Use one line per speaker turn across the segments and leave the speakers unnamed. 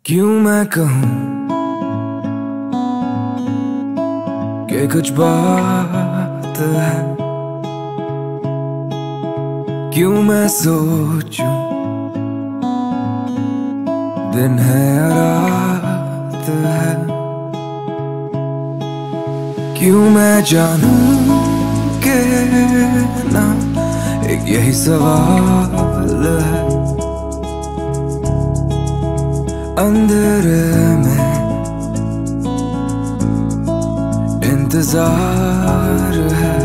क्यों मैं कहूँ कि कुछ बात है, क्यों मैं सोचूं दिन है या रात है, क्यों मैं जानूं कि ना एक यही सवाल है। अंधेरे में इंतजार है,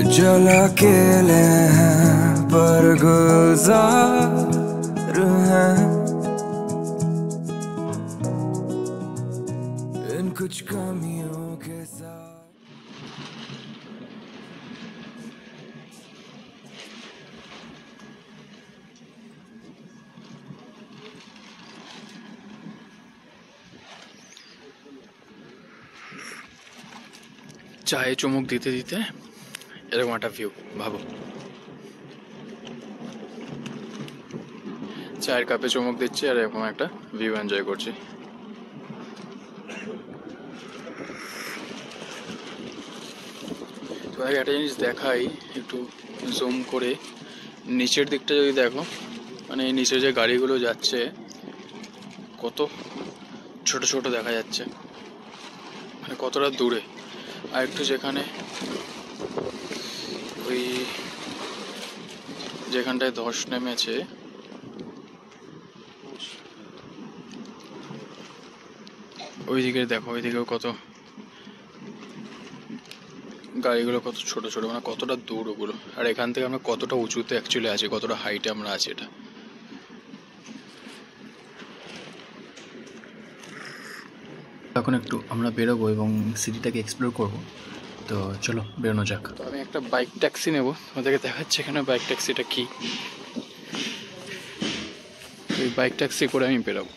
चल अकेले हैं पर गुलजार हैं इन कुछ कमियों के साथ।
চায়ে চুমুক দিতে দিতে এরকম একটা ভিউ ভাবো, চায়ের কাপে চুমুক দিচ্ছি আর এরকম একটা ভিউ এনজয় করছি। তোমাকে একটা জিনিস দেখাই একটু জুম করে, নিচের দিকটা যদি দেখো, মানে এই নিচে যে গাড়িগুলো যাচ্ছে কত ছোট ছোট দেখা যাচ্ছে, মানে কতটা দূরে। আর একটু যেখানে ওই যেখানটায় ধস নেমেছে ওইদিকে দেখো, ওইদিকেও কত গাড়িগুলো কত ছোট ছোট, মানে কতটা দূর ওগুলো। আর এখান থেকে আমরা কতটা উঁচুতে অ্যাকচুয়ালি আছি, কতটা হাইটে আমরা আছি এটা। এখন একটু আমরা বেরোবো এবং সিটিটাকে এক্সপ্লোর করবো, তো চলো বেরোনো যাক। তো আমি একটা বাইক ট্যাক্সি নেবো, তোমাদেরকে দেখাচ্ছি এখানে বাইক ট্যাক্সিটা কি। ওই বাইক ট্যাক্সি করে আমি বেরোবো।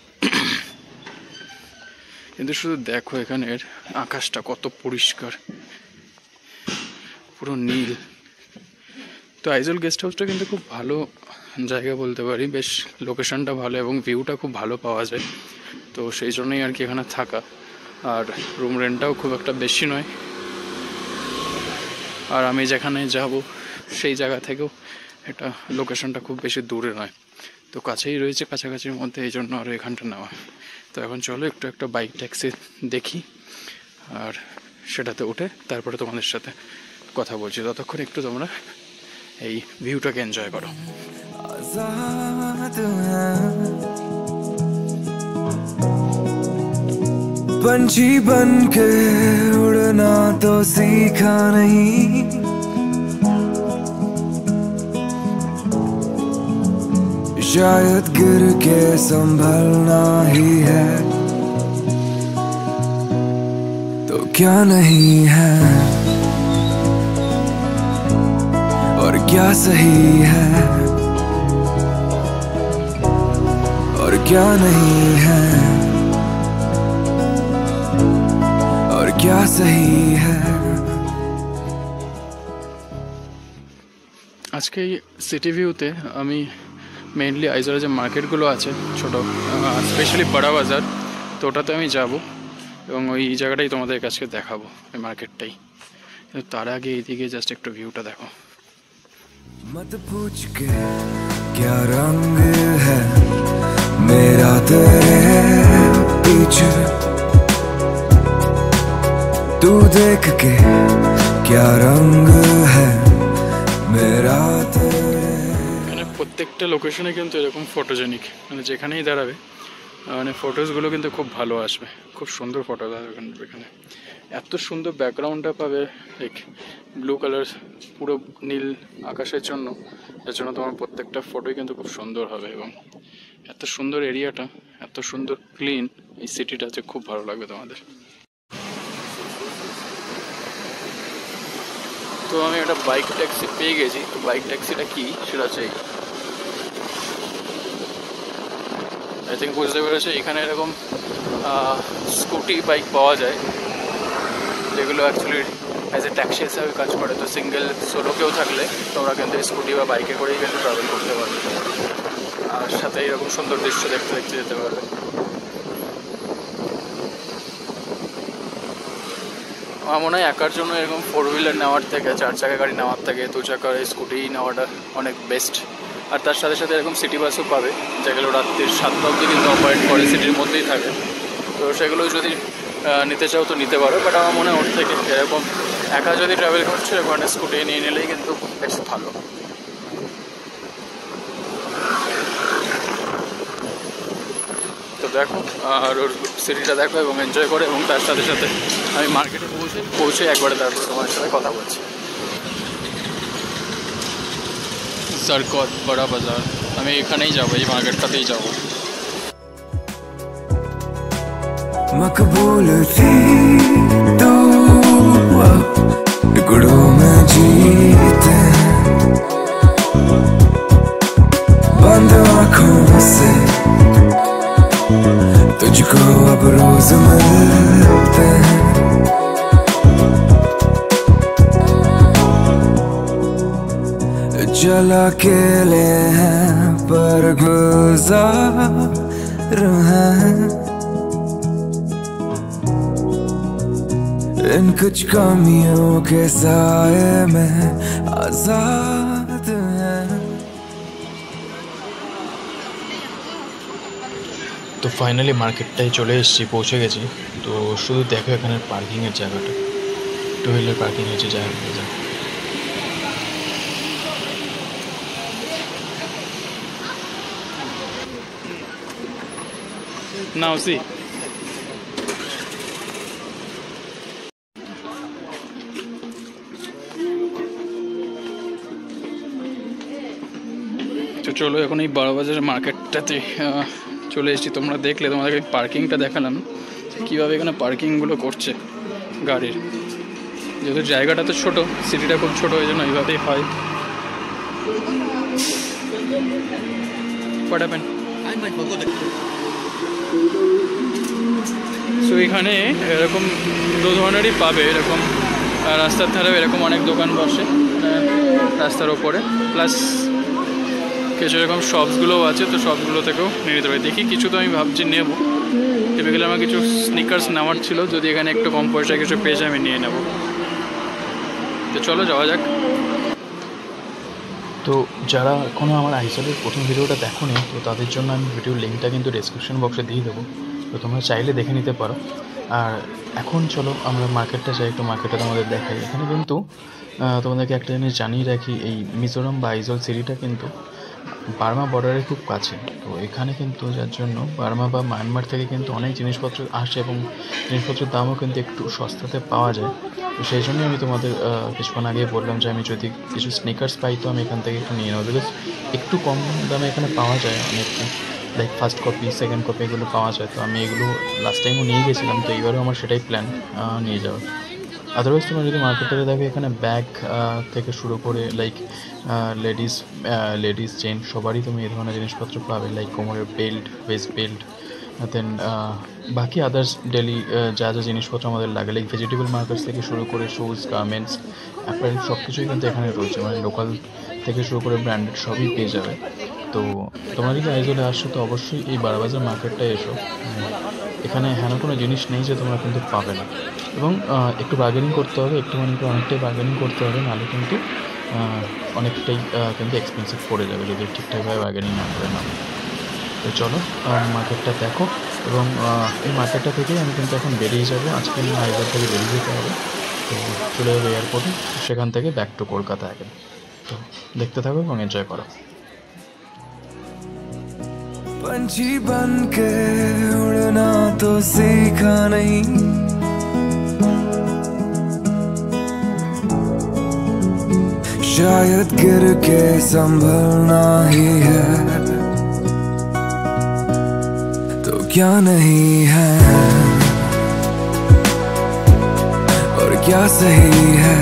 কিন্তু শুধু দেখো এখানের আকাশটা কত পরিষ্কার, পুরো নীল। তো আইজল গেস্ট হাউসটা কিন্তু খুব ভালো জায়গা বলতে পারি, বেশ লোকেশনটা ভালো এবং ভিউটা খুব ভালো পাওয়া যায়, তো সেই জন্যই আর কি এখানে থাকা। আর রুম রেন্টটাও খুব একটা বেশি নয়, আর আমি যেখানে যাব সেই জায়গা থেকেও এটা লোকেশনটা খুব বেশি দূরে নয়, তো কাছেই রয়েছে, কাছাকাছির মধ্যে, এই জন্য আরও এখানটা নেওয়া। তো এখন চলো একটু একটা বাইক ট্যাক্সি দেখি আর সেটাতে উঠে তারপরে তোমাদের সাথে কথা বলছি। ততক্ষণ একটু তোমরা এই ভিউটাকে এনজয় করো।
पंछी बन के उड़ना तो सीखा नहीं, शायद गिर के संभलना ही है, तो क्या नहीं है और क्या सही है और क्या नहीं है और क्या सही है।
আজকে এই সিটি ভিউতে আমি মেইনলি আইজলের যে মার্কেটগুলো আছে ছোটো, স্পেশালি বড়া বাজার, তো ওটাতে আমি যাব এবং ওই জায়গাটাই তোমাদের কাছে দেখাবো, ওই মার্কেটটাই। কিন্তু তার আগে এইদিকে জাস্ট একটু ভিউটা দেখো।
मत पूछ के क्या रंग है मेरा तेरे पीछे, तू देख के क्या रंग है मेरा तेरे।
মানে প্রত্যেকটা লোকেশনে কিন্তু এরকম ফটোজেনিক, মানে যেখানেই দাঁড়াবে মানে ফটোসগুলো কিন্তু খুব ভালো আসবে, খুব সুন্দর ফটো আসবে এখানে। এত সুন্দর ব্যাকগ্রাউন্ডটা পাবে, লাইক ব্লু কালার, পুরো নীল আকাশের জন্য, এর জন্য তোমার প্রত্যেকটা ফটোই কিন্তু খুব সুন্দর হবে। এবং এত সুন্দর এরিয়াটা, এত সুন্দর ক্লিন এই সিটিটা, যে খুব ভালো লাগবে তোমাদের। তো আমি একটা বাইক ট্যাক্সি পেয়ে গেছি। তো বাইক ট্যাক্সিটা কি সেটা চাই, আই থিঙ্ক বুঝতে পেরেছে। এখানে এরকম স্কুটি বাইক পাওয়া যায় যেগুলো অ্যাকচুয়ালি অ্যাজ এ ট্যাক্সি হিসাবে কাজ করে। তো সিঙ্গেল সোলো কেউ থাকলে তোমরা কিন্তু স্কুটি বা বাইকে করেই কিন্তু ট্রাভেল করতে পারবে, আর সাথে এরকম সুন্দর দৃশ্য দেখতে দেখতে যেতে পারবে। আমার মনে হয় একার জন্য এরকম 4 হুইলার নেওয়ার থেকে, 4 চাকা গাড়ি নেওয়ার থেকে 2 চাকার স্কুটি নেওয়াটা অনেক বেস্ট। আর তার সাথে সাথে এরকম সিটি বাসও পাবে, যেগুলো রাত্রির 7টা অবধি কিন্তু অপারেট করে, সিটির মধ্যেই থাকে। তো সেগুলো যদি নিতে চাও তো নিতে পারো, বাট আমার মনে হয় ওর থেকে এরকম একা যদি ট্রাভেল করছো এরকম একটা স্কুটি নিয়ে নিলেই কিন্তু বেশ ভালো। তো দেখো আর ওর সিটিটা দেখো এবং এনজয় করে, এবং তার সাথে সাথে আমি মার্কেটে পৌঁছে একবারে তারপরে তোমার সাথে কথা বলছি। সরকত বড়া বাজার, আমি এখানেই যাবো, এই মার্কেটটাতেই যাবো।
मकबूल थी तो टुकड़ों में जीते हैं, बंद आँखों से तुझको अब रोज मिलते हैं। चल अकेले हैं पर गुजार हैं, इन कुछ कमियों के साए में आजाद हैं।
তো ফাইনালি মার্কেটটায় চলে এসেছি, পৌঁছে গেছি। তো শুধু দেখো এখানের পার্কিংয়ের জায়গাটা, 2 হুইলার পার্কিং হচ্ছে জায়গা। Now see. তো চলো এখন এই বড়বাজারের মার্কেটটাতে চলে এসেছি। তোমরা দেখলে, তোমাদেরকে পার্কিংটা দেখালাম কীভাবে এখানে পার্কিংগুলো করছে গাড়ির। যেহেতু জায়গাটা তো ছোটো, সিটিটা খুব ছোটো, ওই জন্য এইভাবেই হয়। What happened? সো এখানে এরকম 2 ধরনেরই পাবে, এরকম রাস্তার ধারেও এরকম অনেক দোকান বসে রাস্তার ওপরে, প্লাস কিছু এরকম শপসগুলোও আছে। তো শপসগুলো থেকেও নিয়ে নিতে পারি। দেখি কিছু তো আমি ভাবছি নেব, টিপিক্যালি আমার কিছু স্নিকার্স নেওয়ার ছিল, যদি এখানে একটু কম পয়সায় কিছু পেয়ে যায় আমি নিয়ে নেব। তো চলো যাওয়া যাক। তো যারা এখনও আমার আইসলের প্রথম ভিডিওটা দেখোনি, তো তাদের জন্য আমি ভিডিওর লিঙ্কটা কিন্তু ডেসক্রিপশন বক্সে দিয়ে দেবো, তো তোমরা চাইলে দেখে নিতে পারো। আর এখন চলো আমরা মার্কেটটা যাই, একটু মার্কেটটা তোমাদের দেখাই। এখানে কিন্তু তোমাদেরকে একটা জিনিস জানিয়ে রাখি, এই মিজোরাম বা আইজল সিটিটা কিন্তু বার্মা বর্ডারের খুব কাছে। তো এখানে কিন্তু যার জন্য বার্মা বা মায়ানমার থেকে কিন্তু অনেক জিনিসপত্র আসে, এবং জিনিসপত্রের দামও কিন্তু একটু সস্তাতে পাওয়া যায়। তো সেই জন্যই আমি তোমাদের কিছুক্ষণ আগে বললাম যে আমি যদি কিছু স্নিকার্স পাই তো আমি এখান থেকে একটু নিয়ে নেবো, বিকজ একটু কম দামে এখানে পাওয়া যায় অনেক, like first copy, second copy এগুলো পাওয়া যায়। তো আমি এগুলো লাস্ট টাইমও নিয়ে গেছিলাম, তো এইবারও আমার সেটাই প্ল্যান নিয়ে যাওয়ার। আদারওয়াইজ তোমরা যদি মার্কেটে দেখো, এখানে ব্যাগ থেকে শুরু করে লাইক লেডিস চেন সবারই তুমি এই ধরনের জিনিসপত্র পাবে, লাইক কোমরের বেল্ট, ওয়েস্ট বেল্ট, দেন বাকি আদার্স ডেলি যা যা জিনিসপত্র আমাদের লাগে, লাইক ভেজিটেবল মার্কেটস থেকে শুরু করে শুজ, গার্মেন্টস, অ্যাপারেল সব কিছুই কিন্তু এখানে রয়েছে, মানে লোকাল থেকে শুরু করে ব্র্যান্ডেড সবই পেয়ে যাবে। তো তোমরা যদি আইজলে আসছো তো অবশ্যই এই বারবাজার মার্কেটটায় এসো। এখানে হেন কোনো জিনিস নেই যে তোমরা কিন্তু পাবে না, এবং একটু বার্গেনিং করতে হবে, অনেকটাই বার্গেনিং করতে হবে, নাহলে কিন্তু অনেকটাই কিন্তু এক্সপেন্সিভ পড়ে যাবে যদি ঠিকঠাকভাবে বার্গেনিং না করে নাও। তো চলো মার্কেটটা দেখো, এবং এই মার্কেটটা থেকেই আমি কিন্তু এখন বেরিয়ে যাবো। আজকে আমি আইজল থেকে বেরিয়ে যেতে হবে, তো চলে যাবো এয়ারপোর্টে, সেখান থেকে ব্যাক টু কলকাতা আগে। তো দেখতে থাকো এবং এনজয় করো।
पंछी बन के उड़ना तो सीखा नहीं, शायद गिर के संभलना ही है, तो क्या नहीं है और क्या सही है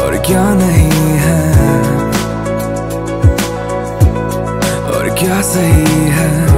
और क्या नहीं है, क्या सही है।